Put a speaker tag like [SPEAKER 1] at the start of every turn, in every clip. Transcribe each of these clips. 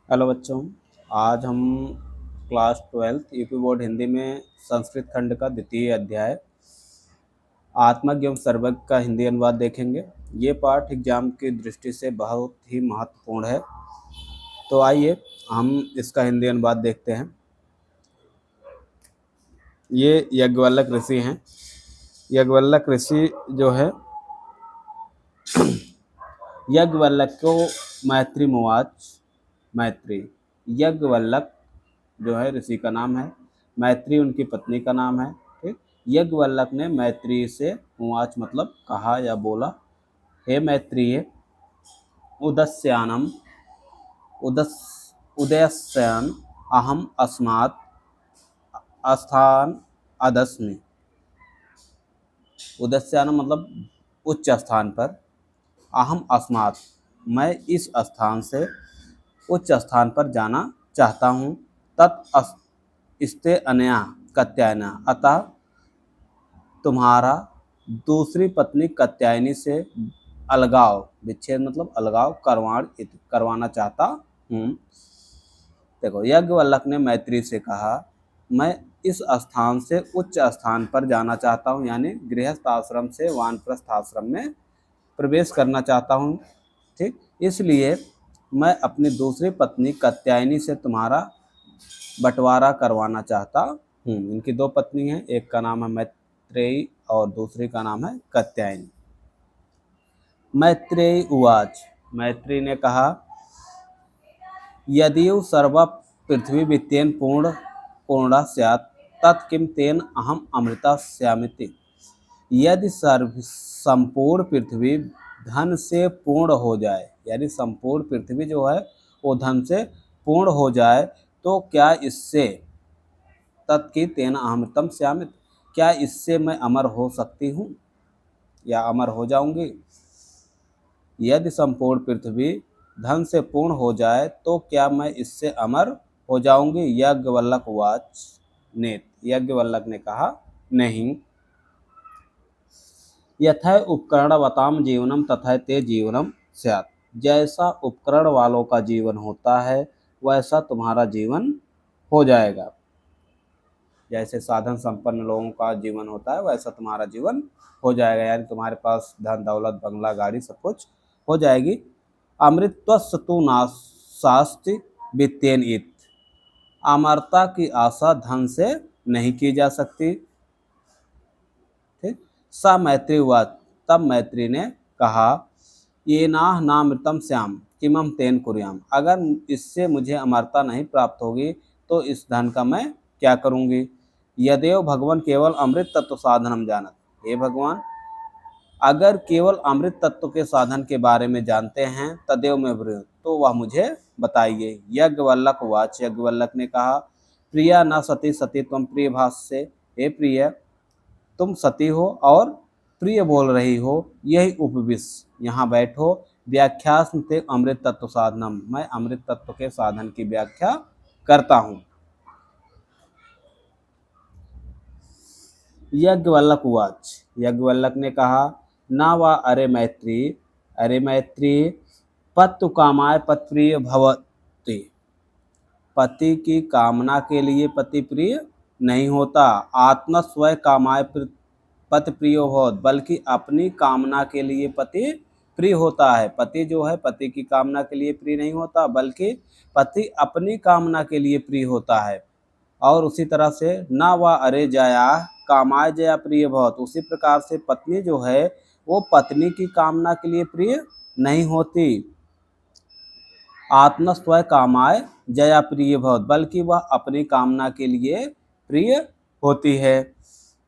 [SPEAKER 1] Hello बच्चों। आज हम class 12th UP board Hindi में संस्कृत खंड का द्वितीय अध्याय आत्मज्ञ एवं सर्वज्ञ का हिंदी अनुवाद देखेंगे। ये पाठ एग्जाम की दृष्टि से बहुत ही महत्वपूर्ण है। तो आइए हम इसका हिंदी अनुवाद देखते हैं। ये याज्ञवल्क्य ऋषि हैं। याज्ञवल्क्य ऋषि जो है याज्ञवल्क्यो मैत्री मुवाच। मैत्री याज्ञवल्क्य जो है ऋषि का नाम है, मैत्री उनकी पत्नी का नाम है। ठीक, याज्ञवल्क्य ने मैत्री से उवाच मतलब कहा या बोला, हे मैत्रीय उदस्यानम उदस उदयस्यान अहम अस्मात् स्थान अदस्मि। उदस्यानम मतलब उच्च स्थान पर, अहम अस्मात् मैं इस स्थान से उच्च स्थान पर जाना चाहता हूँ। तत् इसते अनया कात्यायना अतः तुम्हारा दूसरी पत्नी कात्यायनी से अलगाव, विच्छेद मतलब अलगाव करवाना चाहता हूँ। देखो, याज्ञवल्क्य ने मैत्री से कहा, मैं इस स्थान से उच्च स्थान पर जाना चाहता हूँ, यानी गृहस्थ आश्रम से वानप्रस्थ आश्रम में प्रवेश करना चाहता हूँ। ठीक, इसलिए मैं अपनी दूसरी पत्नी कात्यायनी से तुम्हारा बंटवारा करवाना चाहता हूँ। इनकी दो पत्नी हैं, एक का नाम है मैत्रेयी और दूसरी का नाम है कात्यायनी। मैत्रेयी उवाच, मैत्री ने कहा, यदि सर्वा पृथ्वी वित्तेन पूर्णा स्यात् तत् किं तेन अहम अमृता स्यामिति। यदि संपूर्ण पृथ्वी धन से पूर्ण हो जाए, यानी संपूर्ण पृथ्वी जो है वो धन से पूर्ण हो जाए, तो क्या इससे तत्की तेन अमृतम स्यामित, क्या इससे मैं अमर हो सकती हूँ या अमर हो जाऊंगी। यदि संपूर्ण पृथ्वी धन से पूर्ण हो जाए तो क्या मैं इससे अमर हो जाऊंगी। याज्ञवल्क्य उवाच नेत, याज्ञवल्क्य ने कहा, नहीं। यथा उपकरणवताम जीवनम तथा ते जीवनम स्यात्, जैसा उपकरण वालों का जीवन होता है वैसा तुम्हारा जीवन हो जाएगा। जैसे साधन संपन्न लोगों का जीवन होता है वैसा तुम्हारा जीवन हो जाएगा, यानी तुम्हारे पास धन दौलत बंगला गाड़ी सब कुछ हो जाएगी। अमृतत्वस्य तु नाशास्ति वित्तेन इत, अमरता की आशा धन से नहीं की जा सकती। ठीक, सा मैत्री हुआ, तब मैत्री ने कहा, ये नामृतम श्याम किमम तेन कुर्याम, अगर इससे मुझे अमरता नहीं प्राप्त होगी तो इस धन का मैं क्या करूंगी। यदेव भगवान केवल अमृत तत्व साधनम जानत, हे भगवान अगर केवल अमृत तत्व के साधन के बारे में जानते हैं तदेव में ब्रूहि, तो वह मुझे बताइए। याज्ञवल्क्य उवाच, याज्ञवल्क्य ने कहा, प्रिया न सती सती तुम प्रिय भाष्य, हे प्रिय तुम सती हो और प्रिय बोल रही हो, यही उपविश यहाँ बैठो। व्याख्यास्म ते अमृत तत्व साधनम, मैं अमृत तत्व के साधन की व्याख्या करता हूँ। याज्ञवल्क्य उवाच, याज्ञवल्क्य ने कहा, ना वा अरे मैत्री पत्तु कामाय पत्प्रिय भवति, पति की कामना के लिए पति प्रिय नहीं होता। आत्मा स्वयं कामाय पति प्रिय हो, बल्कि अपनी कामना के लिए पति प्रिय होता है। पति जो है पति की कामना के लिए प्रिय नहीं होता, बल्कि पति अपनी कामना के लिए प्रिय होता है। और उसी तरह से ना वा अरे जया कामाय जया प्रिय भवत, उसी प्रकार से पत्नी जो है वो पत्नी की कामना के लिए प्रिय नहीं होती। आत्मस्वय कामाय जया प्रिय भवत, बल्कि वह अपनी कामना के लिए प्रिय होती है।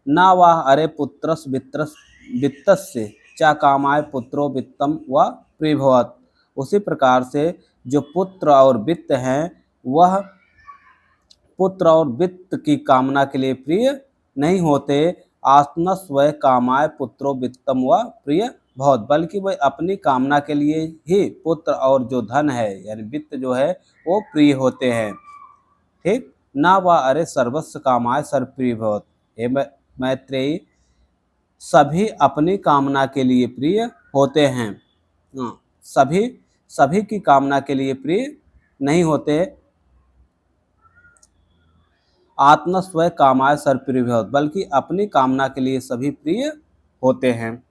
[SPEAKER 1] ना वह अरे पुत्रस वित्तस्य चा कामाय पुत्रो वित्तम व प्रिय भवत, उसी प्रकार से जो पुत्र और वित्त हैं वह पुत्र और वित्त की कामना के लिए प्रिय नहीं होते। आत्मस्वय कामाय पुत्रो वित्तम व प्रिय बहुत, बल्कि वह अपनी कामना के लिए ही पुत्र और जो धन है यानी वित्त जो है वो प्रिय होते हैं। ठीक, ना वह अरे सर्वस्व कामाय सर्वप्रिय भवत, हे मैत्रेयी सभी अपनी कामना के लिए प्रिय होते हैं। सभी की कामना के लिए प्रिय नहीं होते। आत्मा स्वयं कामाय सर्वप्रिय भवति, बल्कि अपनी कामना के लिए सभी प्रिय होते हैं।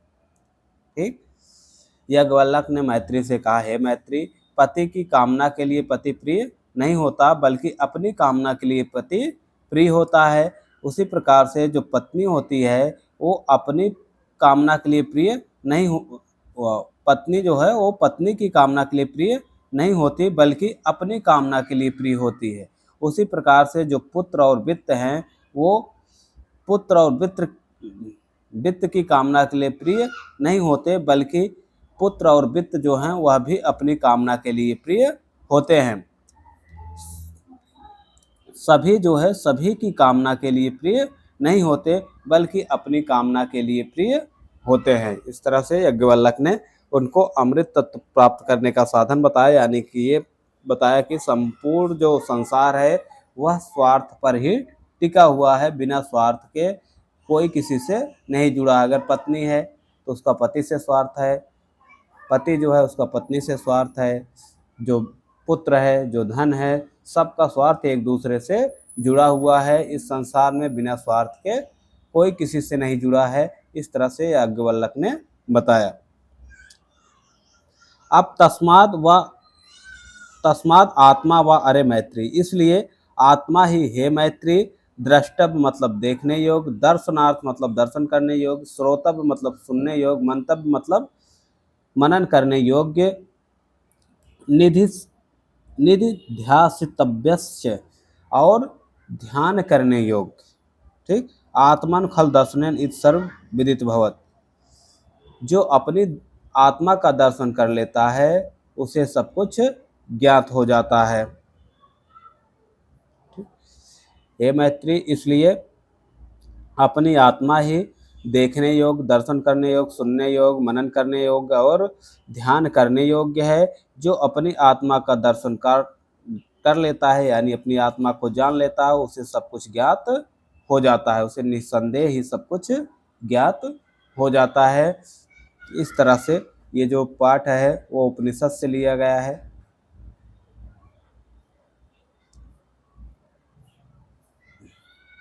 [SPEAKER 1] ठीक। याज्ञवल्क्य ने मैत्री से कहा, है मैत्री, पति की कामना के लिए पति प्रिय नहीं होता, बल्कि अपनी कामना के लिए पति प्रिय होता है। उसी प्रकार से जो पत्नी होती है वो अपनी कामना के लिए प्रिय नहीं हो, पत्नी जो है वो पत्नी की कामना के लिए प्रिय नहीं होती, बल्कि अपनी कामना के लिए प्रिय होती है। उसी प्रकार से जो पुत्र और वित्त हैं वो पुत्र और वित्त की कामना के लिए प्रिय नहीं होते, बल्कि पुत्र और वित्त जो हैं वह भी अपनी कामना के लिए प्रिय होते हैं। सभी जो है सभी की कामना के लिए प्रिय नहीं होते, बल्कि अपनी कामना के लिए प्रिय होते हैं। इस तरह से याज्ञवल्क्य ने उनको अमृत तत्व प्राप्त करने का साधन बताया, यानी कि ये बताया कि संपूर्ण जो संसार है वह स्वार्थ पर ही टिका हुआ है, बिना स्वार्थ के कोई किसी से नहीं जुड़ा। अगर पत्नी है तो उसका पति से स्वार्थ है, पति जो है उसका पत्नी से स्वार्थ है, जो पुत्र है, जो धन है, सबका स्वार्थ एक दूसरे से जुड़ा हुआ है। इस संसार में बिना स्वार्थ के कोई किसी से नहीं जुड़ा है। इस तरह से याज्ञवल्क्य ने बताया। अब तस्माद आत्मा व अरे मैत्री, इसलिए आत्मा ही हे मैत्री, द्रष्टव्य मतलब देखने योग्य, दर्शनार्थ मतलब दर्शन करने योग्य, श्रोतव्य मतलब सुनने योग्य, मंतव्य मतलब मनन करने योग्य, निधिध्यासितव्यस्य और ध्यान करने योग्य। ठीक। आत्मन खल दर्शनेन इत सर्व विदित भवत, जो अपनी आत्मा का दर्शन कर लेता है उसे सब कुछ ज्ञात हो जाता है। हे मैत्री, इसलिए अपनी आत्मा ही देखने योग्य, दर्शन करने योग्य, सुनने योग्य, मनन करने योग्य और ध्यान करने योग्य है। जो अपनी आत्मा का दर्शन कर लेता है, यानी अपनी आत्मा को जान लेता है, उसे सब कुछ ज्ञात हो जाता है, उसे निस्संदेह ही सब कुछ ज्ञात हो जाता है। इस तरह से ये जो पाठ है वो उपनिषद से लिया गया है।